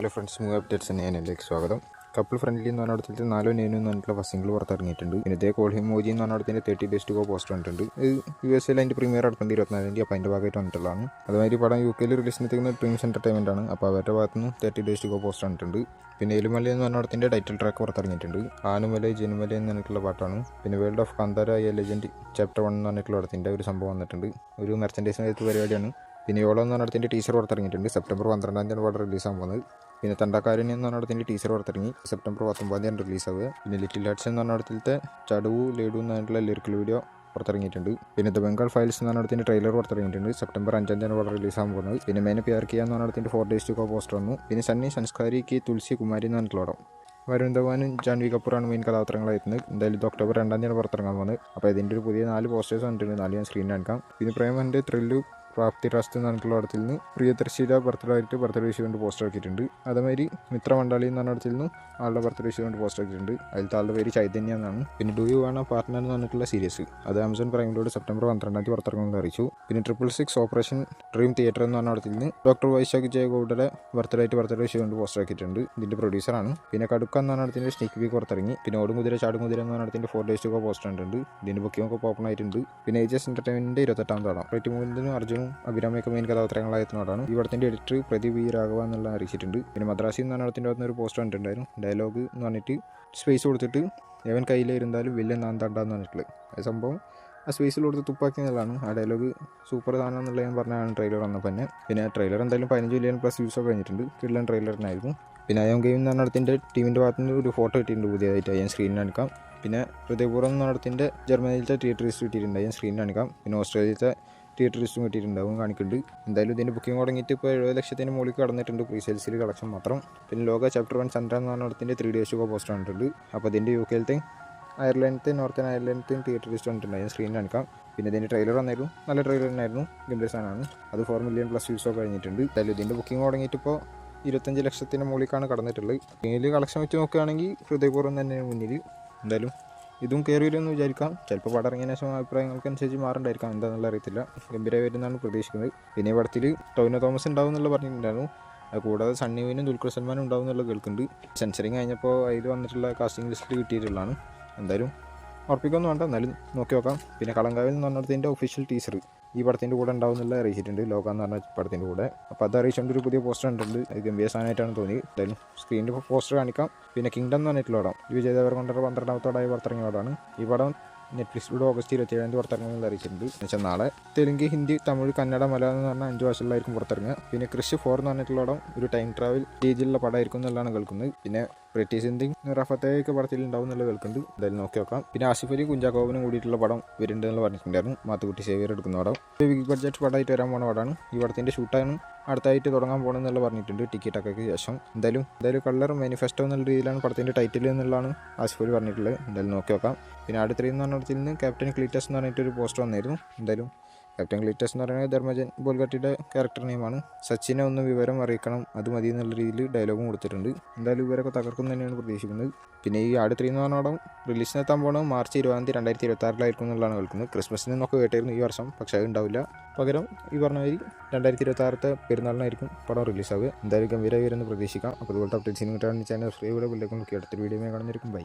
Hello friends, movie updates ഞാനിലേക്ക് സ്വാഗതം. Couple friendly എന്ന് പറഞ്ഞിടത്തിൽ 4 9 എന്ന് പറഞ്ഞിട്ടുള്ള ഫസ്റ്റ് സിംഗിൾ പുറത്തിറങ്ങിയിട്ടുണ്ട്. പിന്നെ ഇതേ കോൾഹിം മോജി എന്ന് പറഞ്ഞിടത്തിൻ്റെ 30 Days to Go പോസ്റ്റർ വന്നിട്ടുണ്ട്. USA അതിൻ്റെ പ്രീമിയർ അടുക്കേണ്ട 24 അപ്പോൾ അതിൻ്റെ ഭാഗമായിട്ട് വന്നിട്ടുള്ളതാണ്. അതുമാതിരി പടം UK റിലീസിന് എത്തിക്കുന്ന ഡ്രീംസ് എൻ്റർടൈൻമെൻ്റ് ആണ്. അപ്പോൾ അവരുടെ ഭാഗത്തു നിന്ന് 30 Days to Go പോസ്റ്റർ വന്നിട്ടുണ്ട്. പിന്നെ എലുമല എന്ന് പറഞ്ഞിടത്തിൻ്റെ ടൈറ്റിൽ ട്രാക്ക് പുറത്തിറങ്ങിയിട്ടുണ്ട്. ആനുമല ജനുമല എന്ന് പറഞ്ഞിട്ടുള്ള പാട്ടാണ്. പിന്നെ world of Kantara legend chapter 1 എന്ന് പറഞ്ഞിട്ടുള്ള പടത്തിൻ്റെ ഒരു സംഭവം വന്നിട്ടുണ്ട്. ഒരു മെർച്ചൻഡൈസിനകത്ത് പരിപാടിയാണ്. പിന്നെ യോളോ എന്ന് പറഞ്ഞിടത്തിൻ്റെ ടീച്ചർ പുറത്തിറങ്ങിയിട്ടുണ്ട്. സെപ്റ്റംബർ 12 പടം റിലീസാകാൻ പോകുന്നത്. പിന്നെ തണ്ടക്കാരൻ എന്ന് പറഞ്ഞിടത്തിൻ്റെ ടീച്ചർ പുറത്തിറങ്ങി സെപ്റ്റംബർ 19 റിലീസാവുക. പിന്നെ ലിറ്റിൽ ഹാർട്സ് എന്ന് പറഞ്ഞിടത്തിലത്തെ ചടുവു ലേഡു എന്ന് പറഞ്ഞിട്ടുള്ള ലിറിക്കൽ വീഡിയോ പുറത്തിറങ്ങിയിട്ടുണ്ട്. പിന്നെ ദ ബംഗാൾ ഫയൽസ് എന്ന് പറഞ്ഞിടത്തിൻ്റെ ട്രെയിലർ പുറത്തിറങ്ങിയിട്ടുണ്ട്. സെപ്റ്റംബർ 5 പടം റിലീസാകാൻ പോകുന്നത്. പിന്നെ മേനെ പ്യാർ കിയ എന്ന് പറഞ്ഞിടത്തിൻ്റെ 4 Days to Go പോസ്റ്റർ വന്നു. പിന്നെ സണ്ണി സംസ്കാരി കി തുളസി കുമാരി എന്ന് പറഞ്ഞിട്ടുള്ള പടം. വരുൺ ധവാനും ജാൻവി കപൂറാണ് മെയിൻ കഥാപാത്രങ്ങളായിരുന്നത്. എന്തായാലും ഇത് ഒക്ടോബർ 2 പുറത്തിറങ്ങാൻ പോകുന്നത്. അപ്പോൾ ഇതിൻ്റെ ഒരു പുതിയ 4 പോസ്റ്റേഴ്സ് വന്നിട്ടുണ്ട്. 4 ഞാൻ സ്ക്രീനിൽ കാണിക്കാം. പിന്നെ പ്രേമൻ്റെ ത്രില്ലു പ്രാപ്തി ട്രസ്റ്റ് എന്ന് പറഞ്ഞിട്ടുള്ള പടത്തിൽ നിന്ന് പ്രിയദർശിയുടെ ബർത്ത്ഡേ ആയിട്ട് ബർത്ത്ഡേ വിഷ് കൊണ്ട് പോസ്റ്റർ ആക്കിയിട്ടുണ്ട്. അതേമാതിരി മിത്ര മണ്ഡാളി എന്ന് പറഞ്ഞ പടത്തിൽ നിന്ന് ആളുടെ ബർത്ത്ഡേ വിഷ് കൊണ്ട് പോസ്റ്റർ ആക്കിയിട്ടുണ്ട്. അതിലത്തെ ആളുടെ പേര് ചൈതന്യ എന്നാണ്. പിന്നെ ഡു യു വാണ പാർട്ട്ണർ എന്ന് പറഞ്ഞിട്ടുള്ള സീരീസ് അത് ആമസോൺ പ്രൈമിലൂടെ സെപ്റ്റംബർ 12 പുറത്തിറങ്ങുമെന്ന് അറിയിച്ചു. പിന്നെ 666 ഓപ്പറേഷൻ ഡ്രീം തിയേറ്റർ എന്ന് പറഞ്ഞ പടത്തിൽ നിന്ന് ഡോക്ടർ വൈശാഖ് ജയഗൌഡയുടെ ബർത്ത്ഡേ ആയിട്ട് ബർത്ത്ഡേ വിഷ് കൊണ്ട് പോസ്റ്റർ ആക്കിയിട്ടുണ്ട്. ഇതിൻ്റെ പ്രൊഡ്യൂസറാണ്. പിന്നെ കടുക്ക എന്ന് പറഞ്ഞ പടത്തിൻ്റെ സ്നീക്ക് വീക്ക് പുറത്തിറങ്ങി. പിന്നെ ഓടുമുതിര ചാടുമുതിര എന്ന് പറഞ്ഞ പടത്തിൻ്റെ 4 Days to Go പോസ്റ്റർ ഉണ്ട്. ഇതിൻ്റെ ബുക്കിംഗ് ഒക്കെ ഓപ്പൺ ആയിട്ടുണ്ട്. പിന്നെ AGS എൻ്റർടൈൻമെൻറ്റിൻ്റെ 28ാം പടം റേറ്റ് മൂന്നിനും അർജുനും അഭിരാമയൊക്കെ മെയിൻ കഥാപാത്രങ്ങളായിരുന്നോടാണ്. ഈ പടത്തിൻ്റെ എഡിറ്റർ പ്രദീപ് വി രാഘവ എന്നുള്ള അറിയിച്ചിട്ടുണ്ട്. പിന്നെ മദ്രാസി എന്ന് പറഞ്ഞ പടത്തിൻ്റെ അകത്ത് ഒരു പോസ്റ്റർ കണ്ടിട്ടുണ്ടായിരുന്നു. ഡയലോഗ് എന്ന് പറഞ്ഞിട്ട് സ്പേസ് കൊടുത്തിട്ട് എവൻ കയ്യിലിരുന്നാലും വലിയ നാന്താണ്ടാന്ന് പറഞ്ഞിട്ടുള്ളത്. അത് സംഭവം ആ സ്പേസിൽ കൊടുത്ത് തുപ്പാക്കി എന്നുള്ളതാണ്. ആ ഡയലോഗ് സൂപ്പർ സാധനം എന്നുള്ള ഞാൻ പറഞ്ഞാണ് ട്രെയിലർ വന്നപ്പോൾ തന്നെ. പിന്നെ ട്രെയിലർ എന്തായാലും 15 മില്യൺ പ്ലസ് വ്യൂസൊക്കെ കഴിഞ്ഞിട്ടുണ്ട്. കിഡ്ലൻ ട്രെയിലറിനായിരുന്നു. പിന്നെ അയം ഗെയിം എന്ന് പറഞ്ഞ ടീമിൻ്റെ ഭാഗത്ത് നിന്ന് ഒരു ഫോട്ടോ കിട്ടിയിട്ടുണ്ട് പുതിയതായിട്ട്. ഞാൻ സ്ക്രീനിൽ കാണിക്കാം. പിന്നെ ഹൃദയപൂർവ്വം എന്ന് പറഞ്ഞ ജർമ്മനിയിലത്തെ തിയേറ്റർ ലിസ്റ്റ് കിട്ടിയിട്ടുണ്ട്. ഞാൻ സ്ക്രീനിൽ കാണിക്കാം. പിന്നെ ഓസ്ട്രേലിയയിലത്തെ തിയേറ്റർ ലിസ്റ്റും കിട്ടിയിട്ടുണ്ടാവും കാണിക്കുന്നുണ്ട്. എന്തായാലും ഇതിൻ്റെ ബുക്കിംഗ് തുടങ്ങിയിട്ട് ഇപ്പോൾ 70 ലക്ഷത്തിന് മുകളിൽ കടന്നിട്ടുണ്ട് പ്രീ സെയിൽസിൽ കളക്ഷൻ മാത്രം. പിന്നെ ലോക ചാപ്റ്റർ 1 ചന്ദ്ര എന്ന് പറഞ്ഞ 3 Days to Go പോസ്റ്റർ കണ്ടിട്ടുണ്ട്. അപ്പോൾ ഇതിൻ്റെ UK അയർലൻഡത്തെ നോർത്തേൺ അയർലൻഡത്തെയും തിയേറ്റർ ലിസ്റ്റ് കണ്ടിട്ടുണ്ട്. ഞാൻ സ്ക്രീനിൽ കാണിക്കാം. പിന്നെ ഇതിൻ്റെ ട്രെയിലർ വന്നായിരുന്നു. നല്ല ട്രെയിലർ തന്നെയായിരുന്നു. ഗംഭീര സാധനമാണ്. അത് 4 മില്യൺ പ്ലസ് വ്യൂസൊക്കെ കഴിഞ്ഞിട്ടുണ്ട്. എന്തായാലും ഇതിൻ്റെ ബുക്കിംഗ് തുടങ്ങിയിട്ട് ഇപ്പോൾ 25 ലക്ഷത്തിന് മുകളിലേക്കാണ് കടന്നിട്ടുള്ളത്. ഇതിൽ കളക്ഷൻ വെച്ച് നോക്കുകയാണെങ്കിൽ ഹൃദയപൂർവ്വം തന്നെയാണ് മുന്നിൽ. എന്തായാലും ഇതും കയറി വരുമെന്ന് വിചാരിക്കാം. ചിലപ്പോൾ പടം ഇറങ്ങിയ ശേഷം അഭിപ്രായങ്ങൾക്കനുസരിച്ച് മാറണ്ടായിരിക്കാം. എന്താണെന്നുള്ള അറിയത്തില്ല. ഗംഭീരമായി വരുന്നതാണ് പ്രതീക്ഷിക്കുന്നത്. പിന്നെ ഈ പടത്തിൽ ടൊവിനോ തോമസ് ഉണ്ടാവും എന്നുള്ള പറഞ്ഞിട്ടുണ്ടായിരുന്നു. അത് കൂടാതെ സണ്ണിവിനും ദുൽഖർ സൽമാനും ഉണ്ടാവും എന്നുള്ള കേൾക്കുന്നുണ്ട്. സെൻസറിങ് കഴിഞ്ഞപ്പോൾ അതിൽ വന്നിട്ടുള്ള കാസ്റ്റിംഗ് ലിസ്റ്റിൽ കിട്ടിയിട്ടുള്ളതാണ്. എന്തായാലും ഉറപ്പിക്കൊന്നും വേണ്ട, എന്നാലും നോക്കി നോക്കാം. പിന്നെ കളങ്കാവിൽ എന്ന് പറഞ്ഞതിൻ്റെ ഒഫീഷ്യൽ ടീസർ ഈ പടത്തിൻ്റെ കൂടെ ഉണ്ടാവും എന്നുള്ള അറിയിച്ചിട്ടുണ്ട്. ലോക എന്ന് പറഞ്ഞ പടത്തിൻ്റെ കൂടെ. അപ്പോൾ അത് അറിയിച്ചുകൊണ്ട് ഒരു പുതിയ പോസ്റ്റർ കണ്ടിട്ടുണ്ട്. അത് ഗംഭീര സാധനമായിട്ടാണ് തോന്നിയത്. എന്തായാലും സ്ക്രീനിൽ പോസ്റ്റർ കാണിക്കാം. പിന്നെ കിങ്ഡം എന്ന് പറഞ്ഞിട്ടുള്ള പടം വിജയ് ദേവരകൊണ്ടയുടെ 12ാമത്തോടായി പുറത്തിറങ്ങിയ പടമാണ്. ഈ പടം നെറ്റ്ഫ്ലിക്സിലൂടെ ഓഗസ്റ്റ് 27 പുറത്തിറങ്ങുമെന്ന് അറിയിച്ചിട്ടുണ്ട്. എന്നുവെച്ചാൽ നാളെ തെലുങ്ക്, ഹിന്ദി, തമിഴ്, കന്നഡ, മലയാളം എന്ന് പറഞ്ഞാൽ 5 ഭാഷകളിലായിരിക്കും പുറത്തിറങ്ങുക. പിന്നെ ക്രിഷ് 4 എന്ന് പറഞ്ഞിട്ടുള്ള പടം ഒരു ടൈം ട്രാവൽ രീതിയിലുള്ള പടമായിരിക്കും എന്നുള്ളതാണ് കേൾക്കുന്നത്. പിന്നെ ബ്രിട്ടീഷ് സിന്ധിങ് റഫത്തേക്ക് പടത്തിൽ ഉണ്ടാവും എന്നുള്ള കേൾക്കുന്നുണ്ട്. എന്തായാലും നോക്കി നോക്കാം. പിന്നെ ആസിഫ് അലി കുഞ്ചാക്കോബനും കൂടിയിട്ടുള്ള പടം വരുന്നുണ്ടെന്ന് പറഞ്ഞിട്ടുണ്ടായിരുന്നു. മാത്തുക്കുട്ടി സേവിയർ എടുക്കുന്ന പടം ബിഗ് ബഡ്ജറ്റ് പടമായിട്ട് വരാൻ പോകുന്ന പടമാണ്. ഈ പടത്തിൻ്റെ ഷൂട്ടാണ് അടുത്തായിട്ട് തുടങ്ങാൻ പോകണമെന്നുള്ള പറഞ്ഞിട്ടുണ്ട് ടിക്കറ്റൊക്കെ ശേഷം. എന്തായാലും കളർ മാനിഫെസ്റ്റോ എന്നുള്ള രീതിയിലാണ് പടത്തിൻ്റെ ടൈറ്റിൽ എന്നുള്ളതാണ് ആസിഫ് അലി പറഞ്ഞിട്ടുള്ളത്. എന്തായാലും നോക്കി നോക്കാം. പിന്നെ അടുത്ത എന്ന് പറഞ്ഞിടത്തിൽ നിന്ന് ക്യാപ്റ്റൻ ക്ലീറ്റസ് എന്ന് പറഞ്ഞിട്ടൊരു പോസ്റ്റർ വന്നിരുന്നു. എന്തായാലും ക്യാപ്റ്റൻ ക്ലീറ്റസ് എന്ന് പറയുന്നത് ധർമ്മജൻ ബോൽഗട്ടിയുടെ ക്യാരക്ടർ നെയിമാണ്. സച്ചിനെ ഒന്ന് വിവരം അറിയിക്കണം, അത് മതി എന്നുള്ള രീതിയിൽ ഡയലോഗും കൊടുത്തിട്ടുണ്ട്. എന്തായാലും ഇവരൊക്കെ തകർക്കും തന്നെയാണ് പ്രതീക്ഷിക്കുന്നത്. പിന്നെ ഈ ആട് 3 എന്ന് പറഞ്ഞ പടം റിലീസിനെത്താൻ പോകുന്നത് മാർച്ച് 20 2026 എന്നുള്ളതാണ് കേൾക്കുന്നത്. ക്രിസ്മസിന് എന്നൊക്കെ കേട്ടായിരുന്നു ഈ വർഷം, പക്ഷേ അത് ഉണ്ടാവില്ല. പകരം ഈ പറഞ്ഞ മാതിരി 2026 പെരുന്നാളിനായിരിക്കും പടം റിലീസാവുക. എന്തായാലും ഗംഭീരമായി വരുമെന്ന് പ്രതീക്ഷിക്കാം. അപ്പോൾ അതുപോലത്തെ അപ്ഡേറ്റ്സിന് കിട്ടാൻ ചാനൽ ഫ്രീ വീഡിയോ ബില്ലേക്കും അടുത്തൊരു വീഡിയോ കാണുന്നതായിരിക്കും. ബൈ.